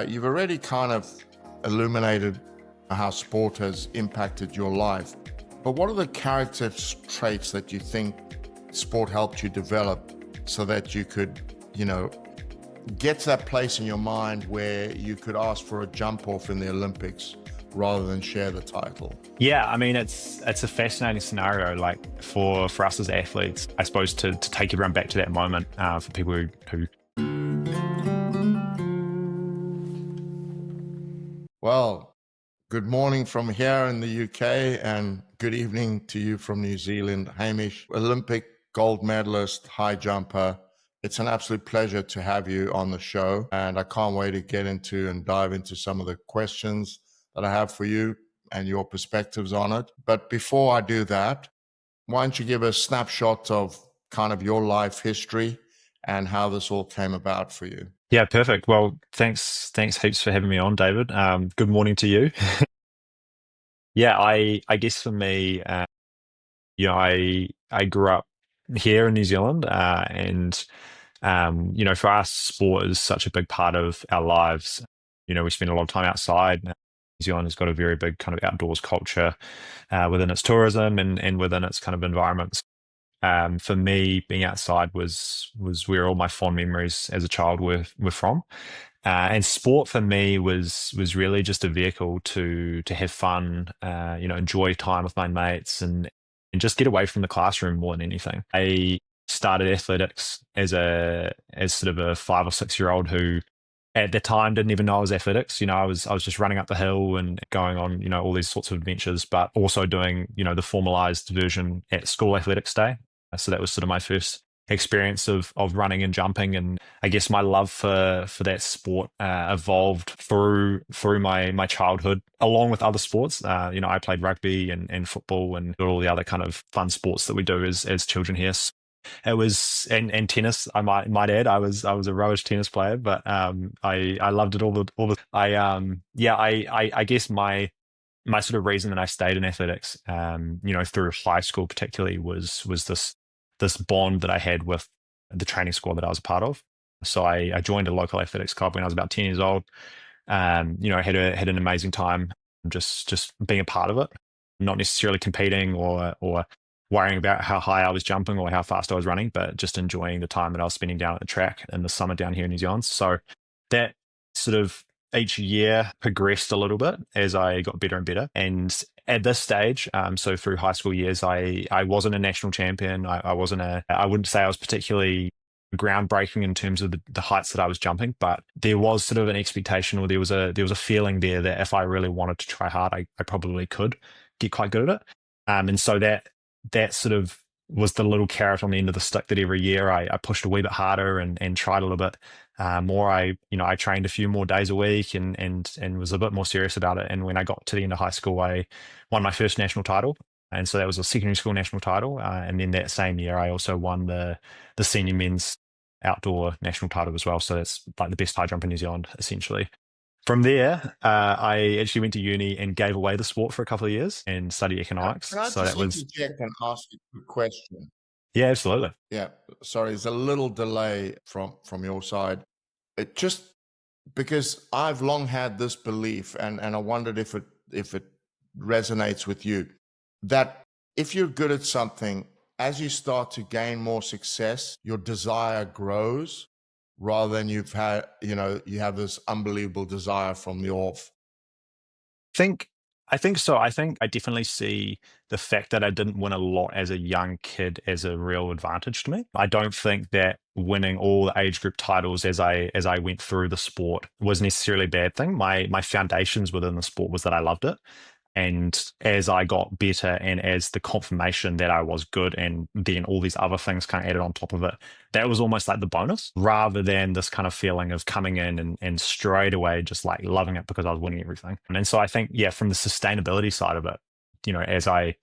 You've already kind of illuminated how sport has impacted your life. But what are the character traits that you think sport helped you develop so that you could, get to that place in your mind where you could ask for a jump off in the Olympics rather than share the title? Yeah, I mean it's a fascinating scenario. Like for us as athletes, I suppose to take everyone back to that moment for people who Well, good morning from here in the UK and good evening to you from New Zealand, Hamish, Olympic gold medalist, high jumper. It's an absolute pleasure to have you on the show, and I can't wait to get into and dive into some of the questions that I have for you and your perspectives on it. But before I do that, why don't you give a snapshot of kind of your life history and how this all came about for you? Yeah, perfect. Well, thanks heaps for having me on, David. Good morning to you. Yeah, I guess for me, I grew up here in New Zealand, and for us, sport is such a big part of our lives. We spend a lot of time outside. New Zealand has got a very big kind of outdoors culture within its tourism and within its kind of environments. For me, being outside was where all my fond memories as a child were from. And sport for me was really just a vehicle to have fun, enjoy time with my mates and just get away from the classroom more than anything. I started athletics as sort of a 5 or 6 year old who at the time didn't even know I was athletics. I was just running up the hill and going on, all these sorts of adventures, but also doing, the formalized version at school athletics day. So that was sort of my first experience of running and jumping, and I guess my love for that sport evolved through my childhood along with other sports. I played rugby and football and all the other kind of fun sports that we do as children here. It was and tennis. I might add, I was a rubbish tennis player, but I loved it all the I guess my sort of reason that I stayed in athletics, through high school particularly was this bond that I had with the training squad that I was a part of. So I joined a local athletics club when I was about 10 years old. Had an amazing time just being a part of it, not necessarily competing or worrying about how high I was jumping or how fast I was running, but just enjoying the time that I was spending down at the track in the summer down here in New Zealand. So that sort of each year progressed a little bit as I got better and better. And at this stage, so through high school years, I wasn't a national champion. I wouldn't say I was particularly groundbreaking in terms of the heights that I was jumping, but there was sort of an expectation, or there was a feeling there that if I really wanted to try hard, I probably could get quite good at it. And so that sort of was the little carrot on the end of the stick that every year I pushed a wee bit harder and tried a little bit more. I trained a few more days a week and was a bit more serious about it. And when I got to the end of high school, I won my first national title. And so that was a secondary school national title. And then that same year, I also won the senior men's outdoor national title as well. So that's like the best high jump in New Zealand, essentially. From there, I actually went to uni and gave away the sport for a couple of years and studied economics. Can I So that just was, interject and ask you a quick question? yeah, absolutely. Yeah, sorry, there's a little delay from your side. It just because I've long had this belief, and I wondered if it resonates with you, that if you're good at something, as you start to gain more success, your desire grows rather than you have this unbelievable desire from the off. think I think so. I think I definitely see the fact that I didn't win a lot as a young kid as a real advantage to me. I don't think that winning all the age group titles as I went through the sport was necessarily a bad thing. My foundations within the sport was that I loved it. And as I got better and as the confirmation that I was good and then all these other things kind of added on top of it, that was almost like the bonus rather than this kind of feeling of coming in and straight away just like loving it because I was winning everything. And so I think, yeah, from the sustainability side of it, as I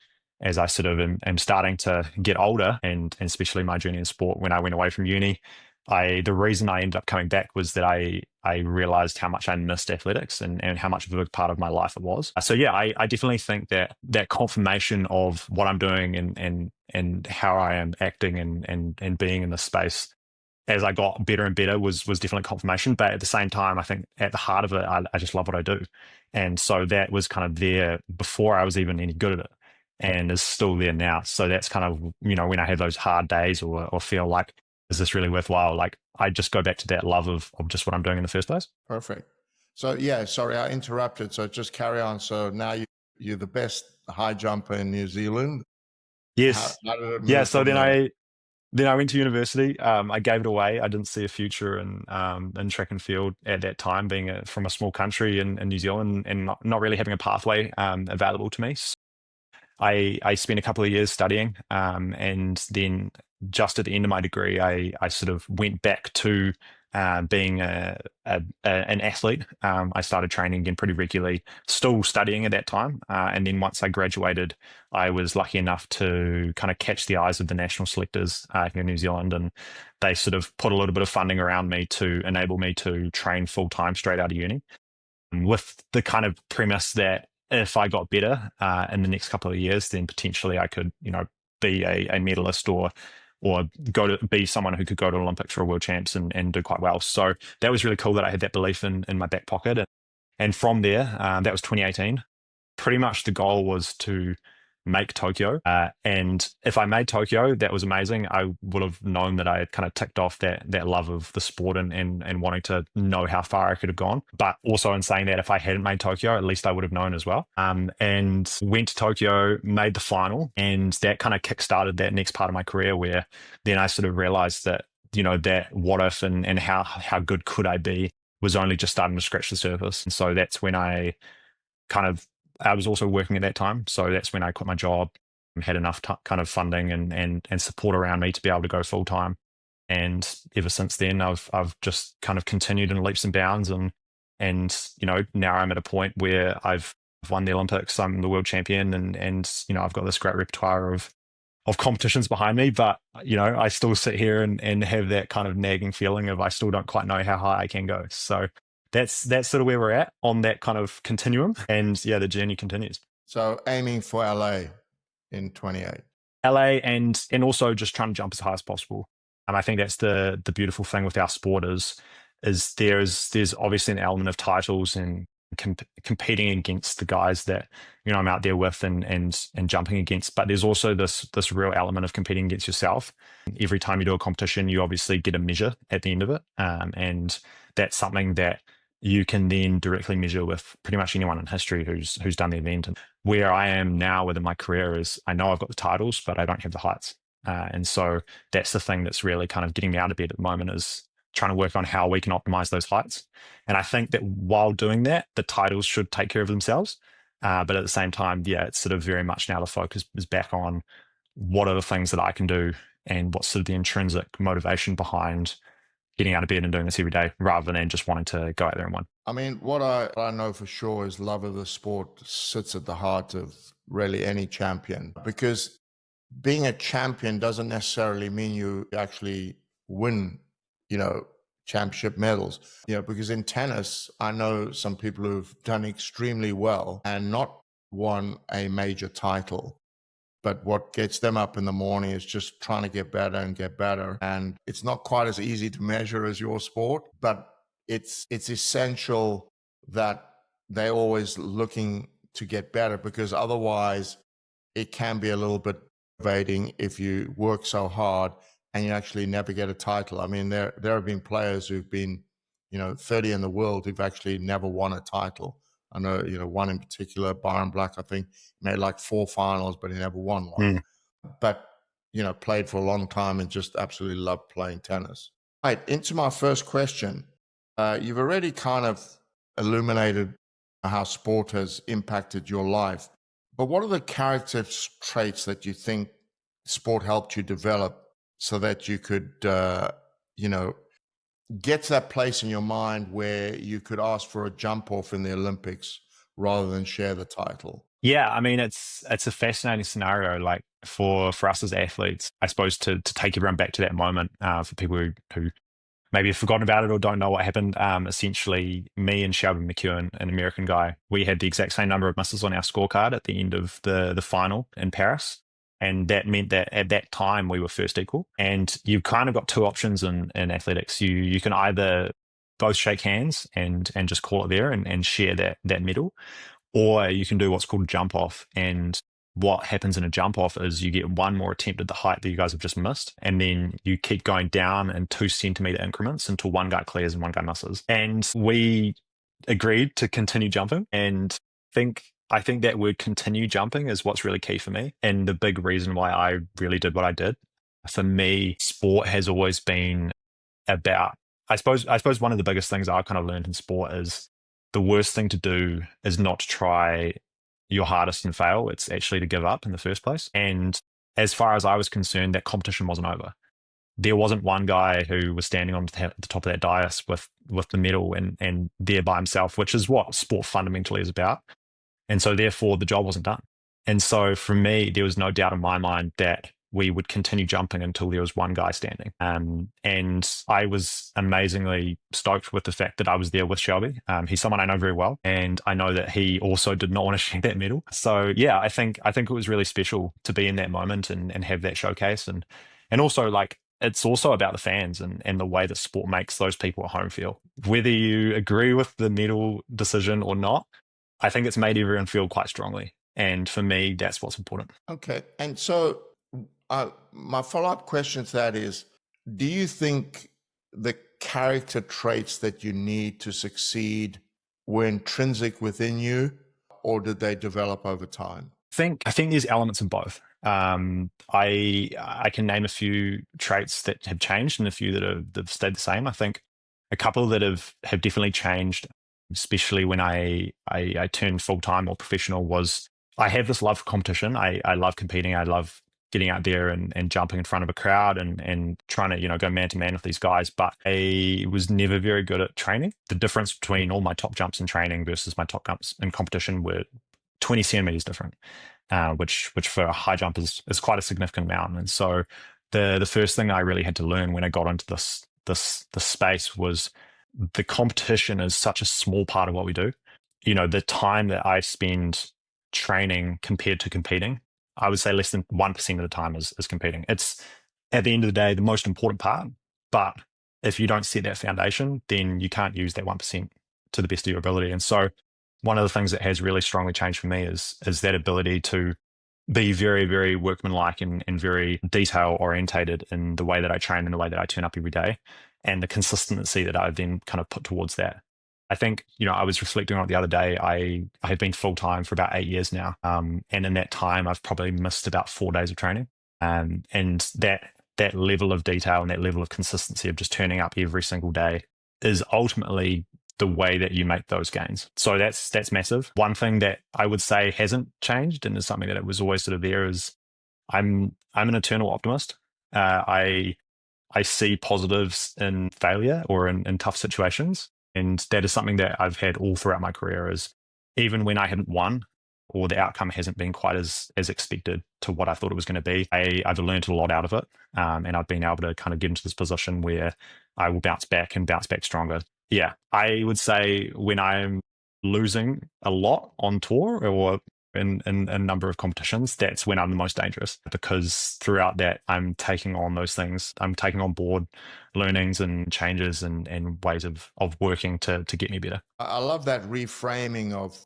sort of am starting to get older and especially my journey in sport when I went away from uni, the reason I ended up coming back was that I realized how much I missed athletics and how much of a big part of my life it was. So yeah, I definitely think that confirmation of what I'm doing and how I am acting and being in the space as I got better and better was definitely confirmation. But at the same time, I think at the heart of it, I just love what I do. And so that was kind of there before I was even any good at it, and is still there now. So that's kind of, when I have those hard days or feel like, is this really worthwhile? Like, I just go back to that love of just what I'm doing in the first place. Perfect. So yeah, sorry, I interrupted. So just carry on. So now you're the best high jumper in New Zealand. Yes. How did it Yeah. move So from there? then I went to university. I gave it away. I didn't see a future in track and field at that time, being from a small country in New Zealand and not really having a pathway available to me. I spent a couple of years studying, and then just at the end of my degree, I sort of went back to being an athlete. I started training again pretty regularly, still studying at that time. And then once I graduated, I was lucky enough to kind of catch the eyes of the national selectors here in New Zealand, and they sort of put a little bit of funding around me to enable me to train full time straight out of uni, with the kind of premise that if I got better in the next couple of years, then potentially I could, be a medalist or go to be someone who could go to Olympics or World Champs and do quite well. So that was really cool that I had that belief in my back pocket. And from there, that was 2018. Pretty much the goal was to make Tokyo. And if I made Tokyo, that was amazing. I would have known that I had kind of ticked off that love of the sport and wanting to know how far I could have gone. But also in saying that, if I hadn't made Tokyo, at least I would have known as well. And went to Tokyo, made the final, and that kind of kickstarted that next part of my career, where then I sort of realized that, that what if and how good could I be was only just starting to scratch the surface. And so that's when I was also working at that time. So that's when I quit my job, had enough kind of funding and support around me to be able to go full time. And ever since then, I've just kind of continued in leaps and bounds, and now I'm at a point where I've won the Olympics. I'm the world champion, and I've got this great repertoire of competitions behind me. But I still sit here and have that kind of nagging feeling of I still don't quite know how high I can go. So that's sort of where we're at on that kind of continuum. And yeah, the journey continues. So aiming for LA in 28. LA and also just trying to jump as high as possible. And I think that's the beautiful thing with our sport is there's obviously an element of titles and competing against the guys that I'm out there with and jumping against, but there's also this real element of competing against yourself. Every time you do a competition, you obviously get a measure at the end of it, and that's something that you can then directly measure with pretty much anyone in history who's done the event. And where I am now within my career is I know I've got the titles, but I don't have the heights. And so that's the thing that's really kind of getting me out of bed at the moment, is trying to work on how we can optimize those heights. And I think that while doing that, the titles should take care of themselves. But at the same time, yeah, it's sort of very much now the focus is back on what are the things that I can do and what's sort of the intrinsic motivation behind getting out of bed and doing this every day, rather than just wanting to go out there and win. I mean, what I know for sure is love of the sport sits at the heart of really any champion, because being a champion doesn't necessarily mean you actually win, championship medals. Because in tennis, I know some people who've done extremely well and not won a major title. But what gets them up in the morning is just trying to get better and get better. And it's not quite as easy to measure as your sport, but it's essential that they're always looking to get better, because otherwise it can be a little bit motivating if you work so hard and you actually never get a title. I mean, there have been players who've been, 30 in the world who've actually never won a title. I know, one in particular, Byron Black, I think, made like 4 finals, but he never won one. Mm. But, played for a long time and just absolutely loved playing tennis. Right, into my first question. You've already kind of illuminated how sport has impacted your life. But what are the character traits that you think sport helped you develop so that you could, get to that place in your mind where you could ask for a jump off in the Olympics rather than share the title? Yeah, I mean, it's a fascinating scenario. Like for us as athletes, I suppose to take everyone back to that moment, for people who maybe have forgotten about it or don't know what happened. Essentially, me and Shelby McEwen, an American guy, we had the exact same number of misses on our scorecard at the end of the final in Paris. And that meant that at that time we were first equal. And you've kind of got two options in athletics. You can either both shake hands and just call it there and share that medal, or you can do what's called jump off. And what happens in a jump off is you get one more attempt at the height that you guys have just missed, and then you keep going down in 2 centimeter increments until one guy clears and one guy misses. And we agreed to continue jumping, and I think that word continue jumping is what's really key for me, and the big reason why I really did what I did. For me, sport has always been about, I suppose one of the biggest things I've kind of learned in sport is the worst thing to do is not to try your hardest and fail. It's actually to give up in the first place. And as far as I was concerned, that competition wasn't over. There wasn't one guy who was standing on the top of that dais with the medal and there by himself, which is what sport fundamentally is about. And so therefore the job wasn't done. And so for me, there was no doubt in my mind that we would continue jumping until there was one guy standing. And I was amazingly stoked with the fact that I was there with Shelby. He's someone I know very well, and I know that he also did not want to share that medal. So yeah, I think it was really special to be in that moment and have that showcase. And also, like, it's also about the fans and the way that sport makes those people at home feel. Whether you agree with the medal decision or not, I think it's made everyone feel quite strongly. And for me, that's what's important. Okay. And so my follow-up question to that is, do you think the character traits that you need to succeed were intrinsic within you, or did they develop over time? I think there's elements of both. I can name a few traits that have changed and a few that have stayed the same. I think a couple that have definitely changed, especially when I turned full time or professional, was I have this love for competition. I love competing. I love getting out there and jumping in front of a crowd and trying to, go man to man with these guys. But I was never very good at training. The difference between all my top jumps in training versus my top jumps in competition were 20 centimeters different, which for a high jump is quite a significant amount. And so the first thing I really had to learn when I got into this space was the competition is such a small part of what we do. The time that I spend training compared to competing, I would say less than 1% of the time is competing. It's, at the end of the day, the most important part. But if you don't set that foundation, then you can't use that 1% to the best of your ability. And so one of the things that has really strongly changed for me is that ability to be very, very workmanlike and very detail orientated in the way that I train and the way that I turn up every day, and the consistency that I've then kind of put towards that. I think, I was reflecting on it the other day. I have been full time for about 8 years now. And in that time, I've probably missed about 4 days of training. And that level of detail and that level of consistency of just turning up every single day is ultimately the way that you make those gains. So that's massive. One thing that I would say hasn't changed and is something that it was always sort of there is I'm an eternal optimist. I see positives in failure or in tough situations. And that is something that I've had all throughout my career is even when I hadn't won or the outcome hasn't been quite as expected to what I thought it was going to be, I've learned a lot out of it. And I've been able to kind of get into this position where I will bounce back and bounce back stronger. Yeah, I would say when I'm losing a lot on tour or in a number of competitions, that's when I'm the most dangerous, because throughout that, I'm taking on those things. I'm taking on board learnings and changes and ways of working to get me better. I love that reframing of,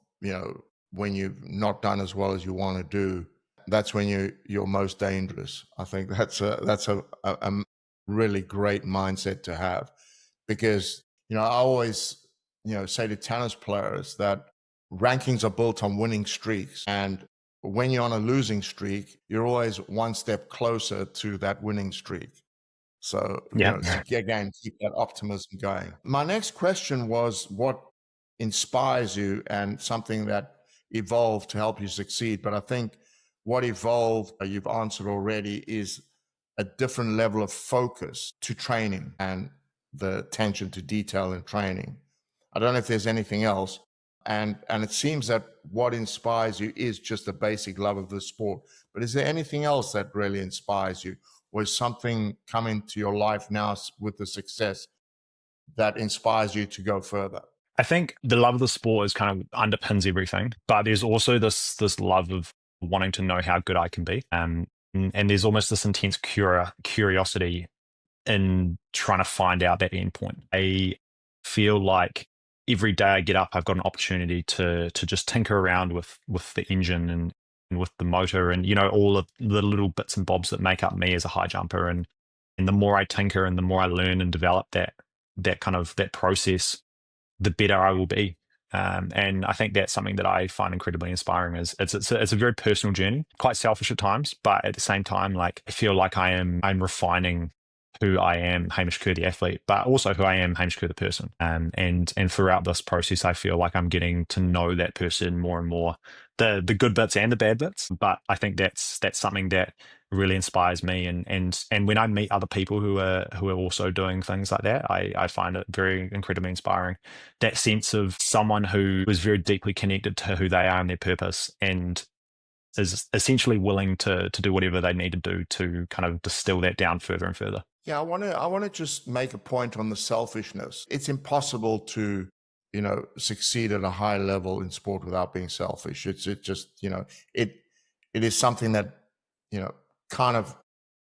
when you've not done as well as you want to do, that's when you're most dangerous. I think that's a really great mindset to have, because, I always, say to tennis players that rankings are built on winning streaks. And when you're on a losing streak, you're always one step closer to that winning streak. So, Yeah. to again, keep that optimism going. My next question was, what inspires you and something that evolved to help you succeed? But I think what evolved, you've answered already, is a different level of focus to training and the attention to detail in training. I don't know if there's anything else. And it seems that what inspires you is just a basic love of the sport. But is there anything else that really inspires you? Or is something coming to your life now with the success that inspires you to go further? I think the love of the sport is kind of underpins everything, but there's also this love of wanting to know how good I can be. And there's almost this intense curiosity in trying to find out that endpoint. I feel like every day I get up, I've got an opportunity to just tinker around with the engine and with the motor, and all of the little bits and bobs that make up me as a high jumper. And the more I tinker and the more I learn and develop that kind of that process, the better I will be. And I think that's something that I find incredibly inspiring. Is it's a very personal journey, quite selfish at times, but at the same time, like I feel like I'm refining who I am, Hamish Kerr the athlete, but also who I am, Hamish Kerr the person. And throughout this process, I feel like I'm getting to know that person more and more, the good bits and the bad bits. But I think that's something that really inspires me. And when I meet other people who are also doing things like that, I find it very incredibly inspiring. That sense of someone who is very deeply connected to who they are and their purpose, and is essentially willing to do whatever they need to do to kind of distill that down further and further. Yeah, I want to just make a point on the selfishness. It's impossible to, succeed at a high level in sport without being selfish. It just, it is something that, kind of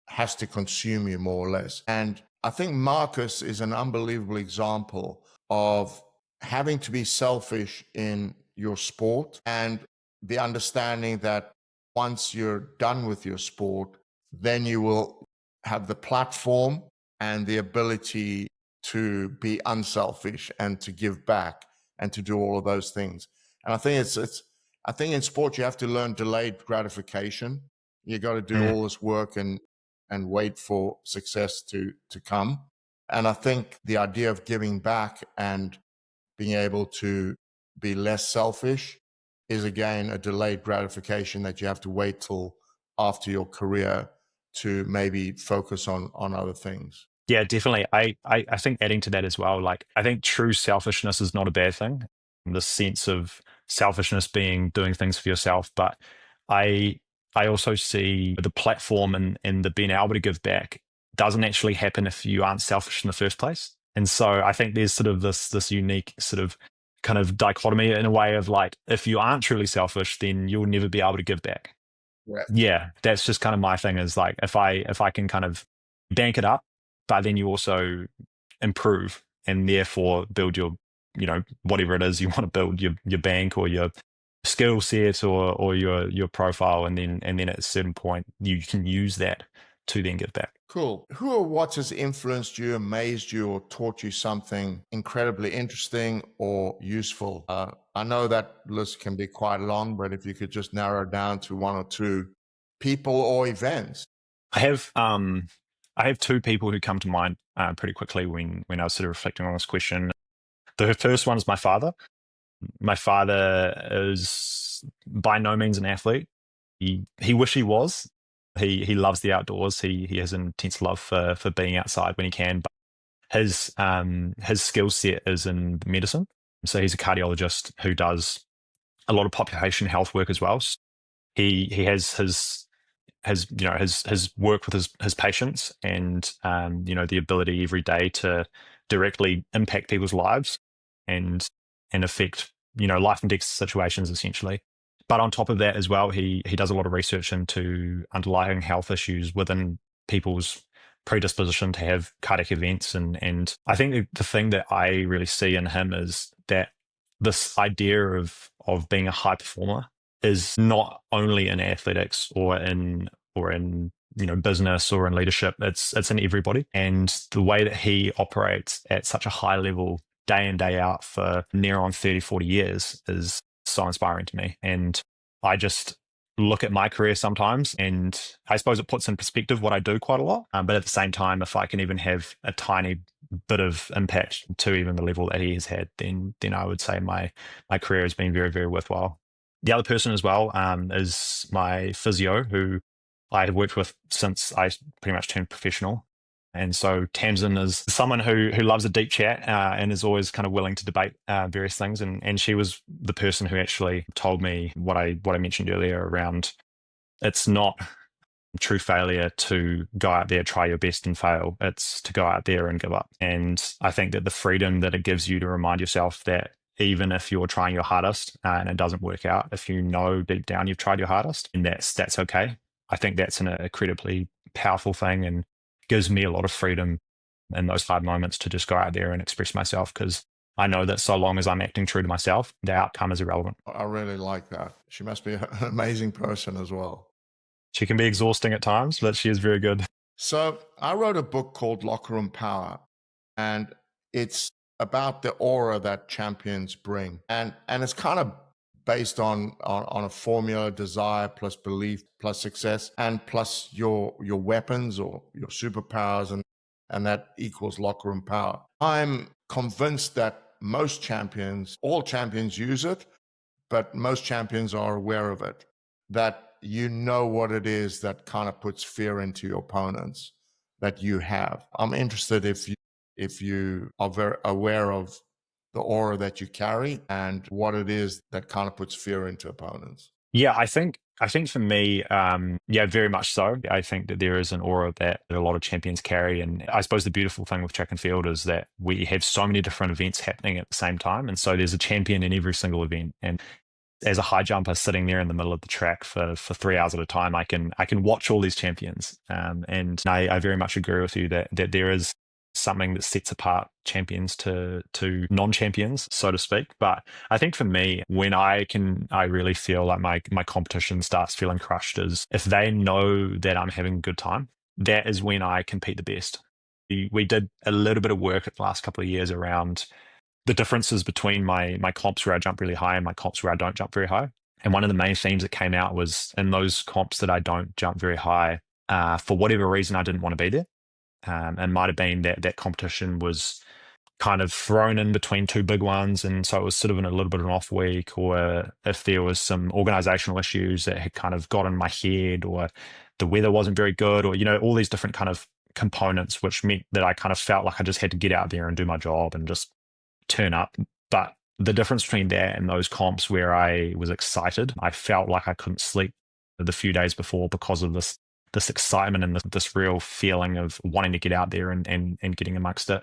has to consume you more or less. And I think Marcus is an unbelievable example of having to be selfish in your sport, and the understanding that once you're done with your sport, then you will have the platform and the ability to be unselfish and to give back and to do all of those things. And I think I think in sport you have to learn delayed gratification. You got to do all this work and wait for success to come. And I think the idea of giving back and being able to be less selfish is again a delayed gratification that you have to wait till after your career to maybe focus on other things. Yeah, definitely. I think adding to that as well, like I think true selfishness is not a bad thing. The sense of selfishness being doing things for yourself, but I I also see the platform and the being able to give back doesn't actually happen if you aren't selfish in the first place. And so I think there's sort of this unique sort of kind of dichotomy in a way of like, if you aren't truly selfish, then you'll never be able to give back. Right. Yeah, that's just kind of my thing, is like if I can kind of bank it up, but then you also improve and therefore build your, whatever it is you want to build, your bank or your skill set or your profile, and then at a certain point you can use that to then give back. Cool. Who or what has influenced you, amazed you, or taught you something incredibly interesting or useful? I know that list can be quite long, but if you could just narrow down to one or two people or events. I have two people who come to mind pretty quickly when I was sort of reflecting on this question. The first one is my father. My father is by no means an athlete. He wish he was. He loves the outdoors. He has an intense love for being outside when he can. But his skill set is in medicine. So he's a cardiologist who does a lot of population health work as well. So he has his work with his patients, and the ability every day to directly impact people's lives and affect life and death situations essentially. But on top of that as well, he does a lot of research into underlying health issues within people's predisposition to have cardiac events. And I think the thing that I really see in him is that this idea of being a high performer is not only in athletics or in business or in leadership. It's in everybody. And the way that he operates at such a high level day in, day out for near on 30, 40 years is so inspiring to me. And I just look at my career sometimes, and I suppose it puts in perspective what I do quite a lot. But at the same time, if I can even have a tiny bit of impact to even the level that he has had, then I would say my career has been very, very worthwhile. The other person as well is my physio, who I have worked with since I pretty much turned professional. And so Tamsin is someone who loves a deep chat and is always kind of willing to debate various things. And she was the person who actually told me what I mentioned earlier around, it's not true failure to go out there, try your best and fail. It's to go out there and give up. And I think that the freedom that it gives you to remind yourself that even if you're trying your hardest and it doesn't work out, if you know deep down you've tried your hardest, and that's okay. I think that's an incredibly powerful thing and gives me a lot of freedom in those hard moments to just go out there and express myself, because I know that so long as I'm acting true to myself, the outcome is irrelevant. I really like that. She must be an amazing person as well. She can be exhausting at times, but she is very good. So I wrote a book called Locker Room Power, and it's about the aura that champions bring. And it's kind of based on a formula: desire plus belief plus success, and plus your weapons or your superpowers, and that equals locker room power. I'm convinced that all champions use it, but most champions are aware of it, that you know what it is that kind of puts fear into your opponents that you have. I'm interested if you are very aware of the aura that you carry and what it is that kind of puts fear into opponents. Yeah, I think for me, yeah, very much so. I think that there is an aura that a lot of champions carry, and I suppose the beautiful thing with track and field is that we have so many different events happening at the same time, and so there's a champion in every single event. And as a high jumper sitting there in the middle of the track for 3 hours at a time, I can watch all these champions, and I very much agree with you that there is something that sets apart champions to non-champions, so to speak. But I think for me, when I really feel like my competition starts feeling crushed is if they know that I'm having a good time. That is when I compete the best. We did a little bit of work at the last couple of years around the differences between my comps where I jump really high and my comps where I don't jump very high. And one of the main themes that came out was in those comps that I don't jump very high, for whatever reason, I didn't want to be there. And might have been that competition was kind of thrown in between two big ones. And so it was sort of in a little bit of an off week, or if there was some organizational issues that had kind of got in my head, or the weather wasn't very good, or, all these different kind of components, which meant that I kind of felt like I just had to get out there and do my job and just turn up. But the difference between that and those comps where I was excited, I felt like I couldn't sleep the few days before because of this excitement and this real feeling of wanting to get out there and getting amongst it.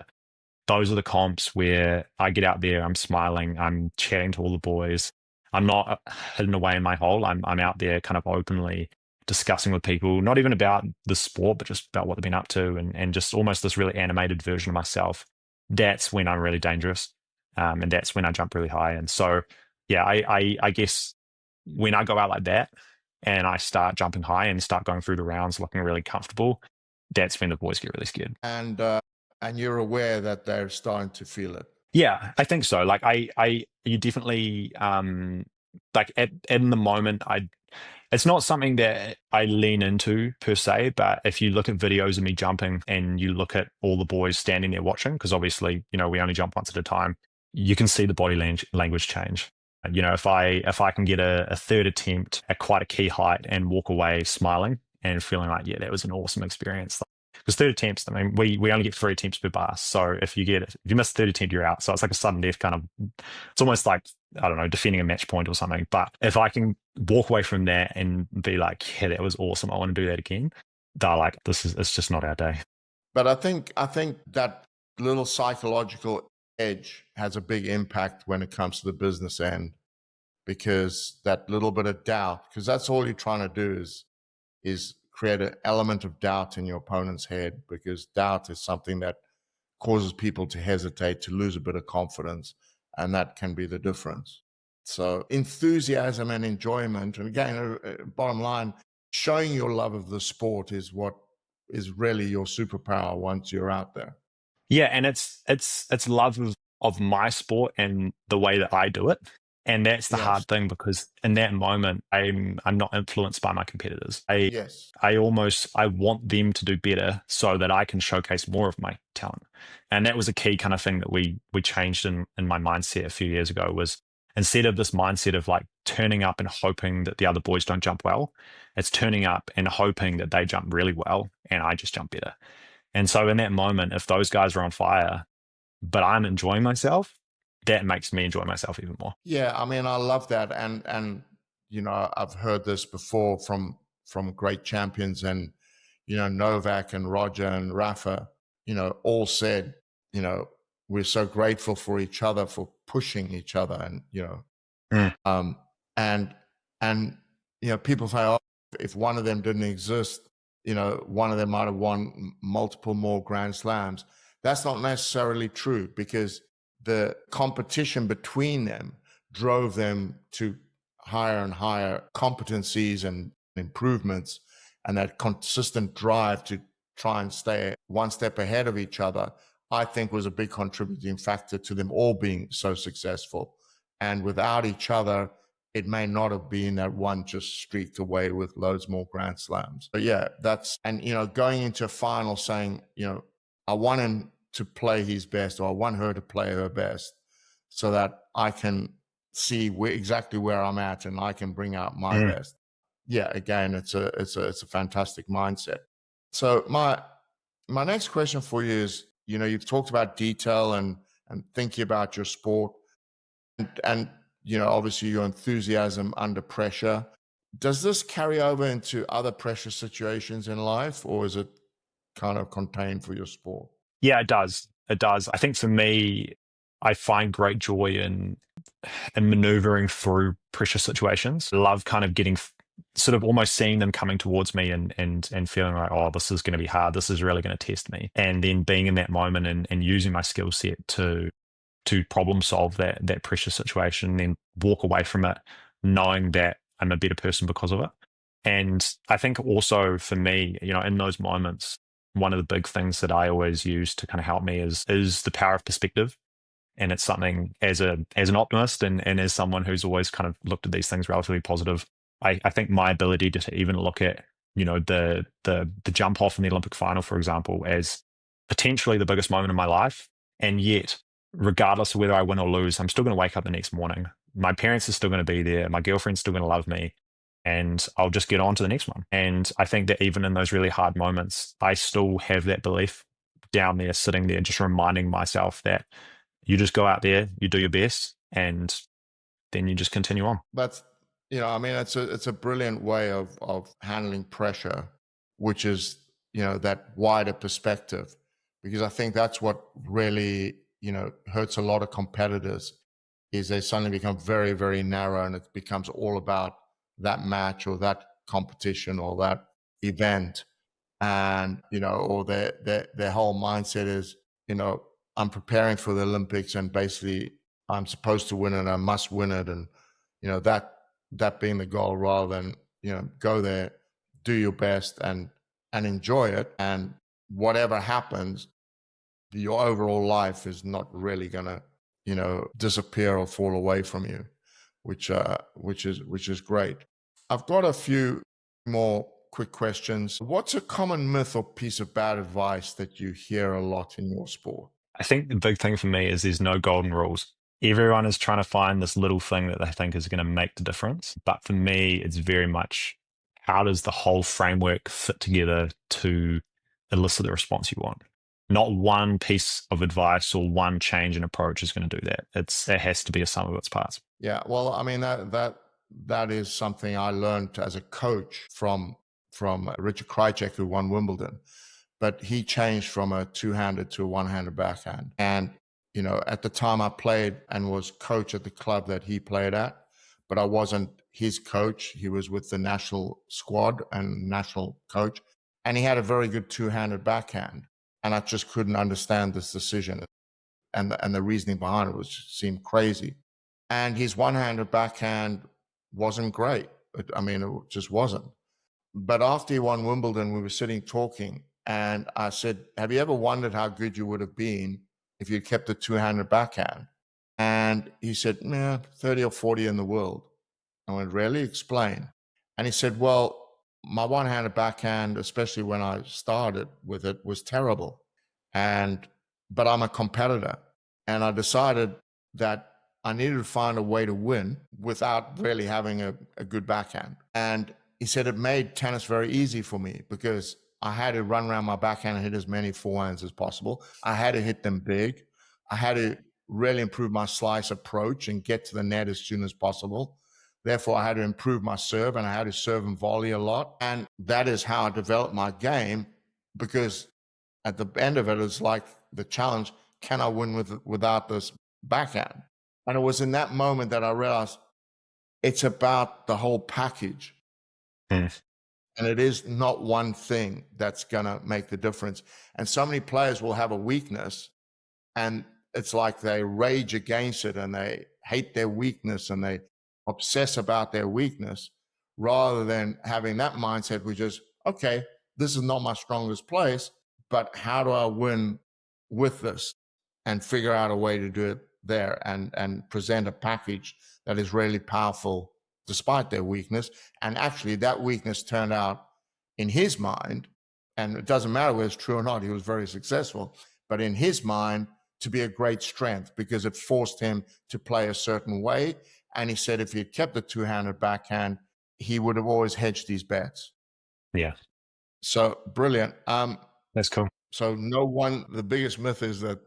Those are the comps where I get out there, I'm smiling, I'm chatting to all the boys. I'm not hidden away in my hole. I'm out there kind of openly discussing with people, not even about the sport, but just about what they've been up to, and just almost this really animated version of myself. That's when I'm really dangerous. And that's when I jump really high. And so, yeah, I guess when I go out like that and I start jumping high and start going through the rounds looking really comfortable, that's when the boys get really scared. And you're aware that they're starting to feel it. Yeah, I think so. Like you definitely, like in the moment, it's not something that I lean into per se, but if you look at videos of me jumping and you look at all the boys standing there watching, because obviously, we only jump once at a time, you can see the body language change. If I can get a third attempt at quite a key height and walk away smiling and feeling like, yeah, that was an awesome experience. Because third attempts, I mean, we only get 3 attempts per bar. So if you miss third attempt, you're out. So it's like a sudden death kind of, it's almost like, I don't know, defending a match point or something. But if I can walk away from that and be like, yeah, that was awesome, I want to do that again, they're like, it's just not our day. But I think that little psychological edge has a big impact when it comes to the business end, because that little bit of doubt, because that's all you're trying to do is create an element of doubt in your opponent's head, because doubt is something that causes people to hesitate, to lose a bit of confidence, and that can be the difference. So enthusiasm and enjoyment, and again, bottom line, showing your love of the sport is what is really your superpower once you're out there. Yeah, and it's love of my sport and the way that I do it. And that's the Yes. hard thing, because in that moment I'm not influenced by my competitors. I Yes. I almost I want them to do better so that I can showcase more of my talent. And that was a key kind of thing that we changed in my mindset a few years ago, was instead of this mindset of like turning up and hoping that the other boys don't jump well, it's turning up and hoping that they jump really well and I just jump better. And so in that moment, if those guys are on fire, but I'm enjoying myself, that makes me enjoy myself even more. Yeah, I mean, I love that, and I've heard this before from great champions, and Novak and Roger and Rafa, all said, we're so grateful for each other for pushing each other, and Mm. um, and people say, oh, If one of them didn't exist, one of them might have won multiple more Grand Slams. That's not necessarily true, because the competition between them drove them to higher and higher competencies and improvements, and that consistent drive to try and stay one step ahead of each other, I think was a big contributing factor to them all being so successful. And without each other, it may not have been that one just streaked away with loads more Grand Slams. But yeah, going into a final saying, I want him to play his best, or I want her to play her best, so that I can see exactly where I'm at and I can bring out my best. Yeah, again, it's a fantastic mindset. So my next question for you is, you've talked about detail and thinking about your sport, and obviously your enthusiasm under pressure. Does this carry over into other pressure situations in life, or is it kind of contained for your sport? Yeah, it does. It does. I think for me, I find great joy in maneuvering through pressure situations. I love kind of getting sort of almost seeing them coming towards me and feeling like, oh, this is going to be hard. This is really going to test me. And then being in that moment and using my skill set to problem solve that pressure situation, and then walk away from it knowing that I'm a better person because of it. And I think also for me, in those moments, one of the big things that I always use to kind of help me is the power of perspective. And it's something as an optimist and as someone who's always kind of looked at these things relatively positive. I think my ability to even look at, the jump off in the Olympic final, for example, as potentially the biggest moment of my life. And yet, regardless of whether I win or lose, I'm still going to wake up the next morning. My parents are still going to be there. My girlfriend's still going to love me. And I'll just get on to the next one. And I think that even in those really hard moments, I still have that belief down there, sitting there, just reminding myself that you just go out there, you do your best, and then you just continue on. That's, it's a brilliant way of handling pressure, which is, that wider perspective, because I think that's what really, hurts a lot of competitors, is they suddenly become very, very narrow, and it becomes all about that match or that competition or that event. And, or their whole mindset is, I'm preparing for the Olympics, and basically I'm supposed to win it, I must win it. And, that being the goal, rather than, go there, do your best and enjoy it. And whatever happens, your overall life is not really going to, disappear or fall away from you, which is great. I've got a few more quick questions. What's a common myth or piece of bad advice that you hear a lot in your sport? I think the big thing for me is there's no golden rules. Everyone is trying to find this little thing that they think is going to make the difference. But for me, it's very much, how does the whole framework fit together to elicit the response you want? Not one piece of advice or one change in approach is going to do that. It has to be a sum of its parts. Yeah, well, I mean, that is something I learned as a coach from Richard Krajicek, who won Wimbledon. But he changed from a two-handed to a one-handed backhand. And, at the time I played and was coach at the club that he played at, but I wasn't his coach. He was with the national squad and national coach. And he had a very good two-handed backhand. And I just couldn't understand this decision. And the reasoning behind it seemed crazy. And his one-handed backhand wasn't great. It just wasn't. But after he won Wimbledon, we were sitting talking, and I said, have you ever wondered how good you would have been if you'd kept a two-handed backhand? And he said, nah, 30 or 40 in the world. I went, really? Explain. And he said, well, my one-handed backhand, especially when I started with it, was terrible. But I'm a competitor. And I decided that I needed to find a way to win without really having a good backhand. And he said it made tennis very easy for me, because I had to run around my backhand and hit as many forehands as possible. I had to hit them big. I had to really improve my slice approach and get to the net as soon as possible. Therefore, I had to improve my serve, and I had to serve and volley a lot. And that is how I developed my game, because at the end of it, it's like the challenge, can I win without this backhand? And it was in that moment that I realized it's about the whole package. And it is not one thing that's going to make the difference. And so many players will have a weakness, and it's like they rage against it and they hate their weakness and they obsess about their weakness, rather than having that mindset, which is, okay, this is not my strongest place, but how do I win with this, and figure out a way to do it there, and present a package that is really powerful despite their weakness. And actually that weakness turned out, in his mind, and it doesn't matter whether it's true or not, he was very successful, but in his mind, to be a great strength, because it forced him to play a certain way. And he said if he had kept the two-handed backhand, he would have always hedged his bets. Yeah, So brilliant. that's cool. So the biggest myth is that,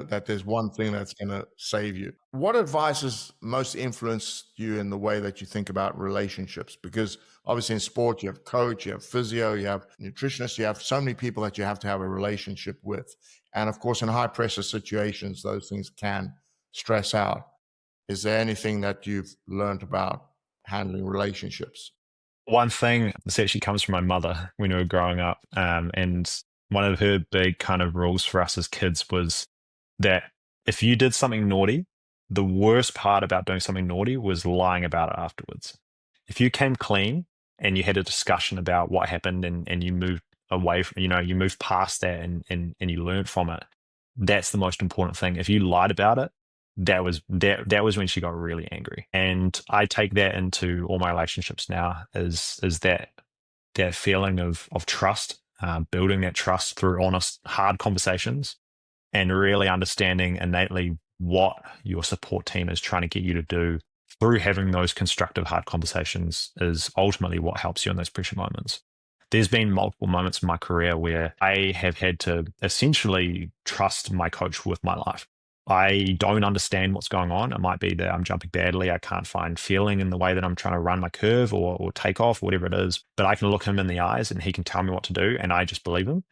that there's one thing that's going to save you. What advice has most influenced you in the way that you think about relationships? Because obviously in sport, you have coach, you have physio, you have nutritionist, you have so many people that you have to have a relationship with. And of course, in high pressure situations, those things can stress out. Is there anything that you've learned about handling relationships? One thing, this actually comes from my mother when we were growing up. And one of her big kind of rules for us as kids was that if you did something naughty, the worst part about doing something naughty was lying about it afterwards. If you came clean and you had a discussion about what happened, and you moved away from, you moved past that, and you learned from it, that's the most important thing. If you lied about it, that was when she got really angry. And I take that into all my relationships now, is that feeling of trust, building that trust through honest, hard conversations, and really understanding innately what your support team is trying to get you to do through having those constructive, hard conversations is ultimately what helps you in those pressure moments. There's been multiple moments in my career where I have had to essentially trust my coach with my life. I don't understand what's going on. It might be that I'm jumping badly. I can't find feeling in the way that I'm trying to run my curve or take off, whatever it is. But I can look him in the eyes and he can tell me what to do, and I just believe him.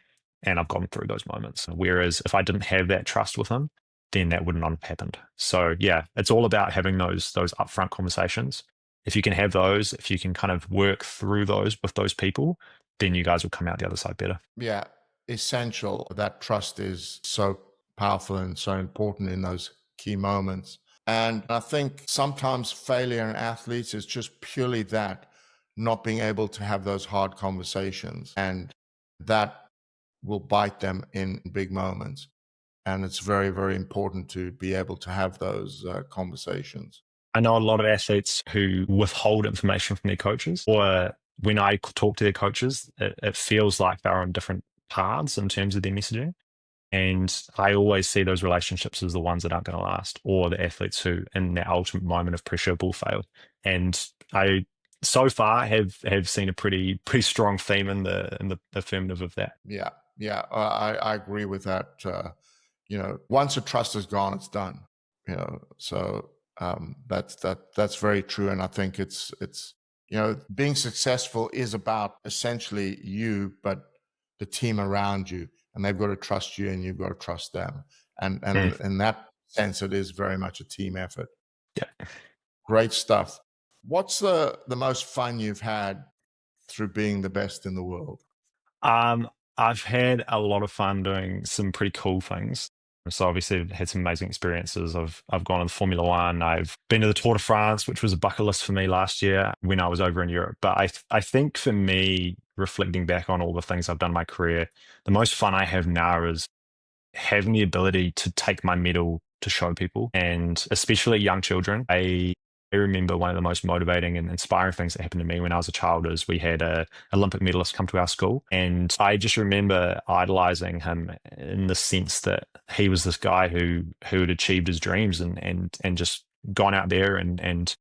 And I've gone through those moments. Whereas if I didn't have that trust with him, then that would not have happened. So yeah, it's all about having those upfront conversations. If you can have those, if you can kind of work through those with those people, then you guys will come out the other side better. Yeah, essential. That trust is so powerful and so important in those key moments. And I think sometimes failure in athletes is just purely that, not being able to have those hard conversations. And that will bite them in big moments. And it's very, very important to be able to have those conversations. I know a lot of athletes who withhold information from their coaches, or when I talk to their coaches, it feels like they're on different paths in terms of their messaging. And I always see those relationships as the ones that aren't going to last, or the athletes who, in that ultimate moment of pressure, will fail. And I, so far, have seen a pretty strong theme in the affirmative of that. Yeah, yeah, I agree with that. Once the trust is gone, it's done. So that's very true, and I think it's being successful is about essentially you, but the team around you, and they've got to trust you, and you've got to trust them, and in that sense, it is very much a team effort. Yeah. Great stuff. What's the most fun you've had through being the best in the world? I've had a lot of fun doing some pretty cool things. So obviously I've had some amazing experiences. I've gone to Formula One. I've been to the Tour de France, which was a bucket list for me last year when I was over in Europe. But I think for me, reflecting back on all the things I've done in my career, the most fun I have now is having the ability to take my medal to show people, and especially young children. I remember one of the most motivating and inspiring things that happened to me when I was a child is we had a Olympic medalist come to our school, and I just remember idolizing him in the sense that he was this guy who had achieved his dreams, and just gone out there and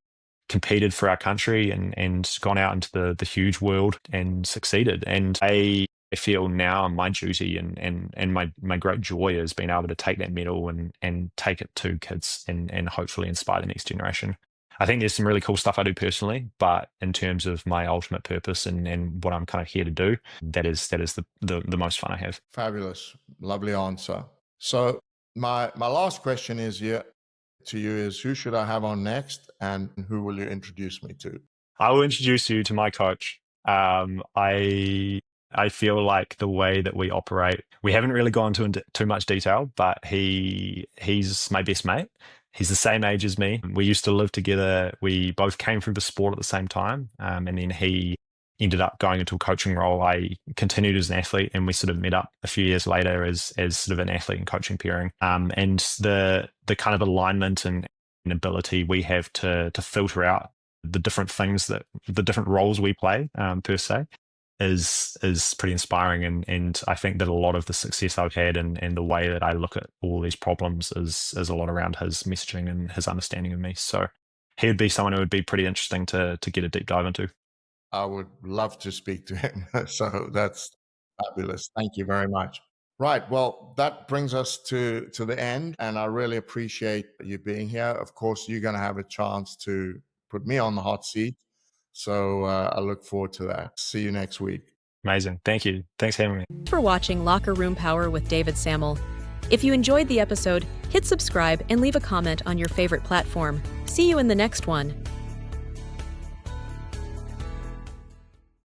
competed for our country, and gone out into the huge world and succeeded. And I feel now my duty and my great joy is being able to take that medal and take it to kids, and hopefully inspire the next generation. I think there's some really cool stuff I do personally, but in terms of my ultimate purpose and what I'm kind of here to do, that is the most fun I have. Fabulous. Lovely answer. So my last question is here to you is, who should I have on next, and who will you introduce me to? I will introduce you to my coach. I feel like the way that we operate, we haven't really gone into too much detail, but he's my best mate. He's the same age as me. We used to live together. We both came through the sport at the same time, and then he ended up going into a coaching role. I continued as an athlete, and we sort of met up a few years later as sort of an athlete and coaching pairing. And the kind of alignment and ability we have to filter out the different things that the different roles we play per se is pretty inspiring, and I think that a lot of the success I've had and the way that I look at all these problems is a lot around his messaging and his understanding of me. So he would be someone who would be pretty interesting to get a deep dive into. I would love to speak to him. So that's fabulous. Thank you very much. Right. Well, that brings us to the end, and I really appreciate you being here. Of course, you're going to have a chance to put me on the hot seat. So I look forward to that. See you next week. Amazing. Thank you. Thanks for having me. For watching Locker Room Power with David Sammel. If you enjoyed the episode, hit subscribe and leave a comment on your favorite platform. See you in the next one.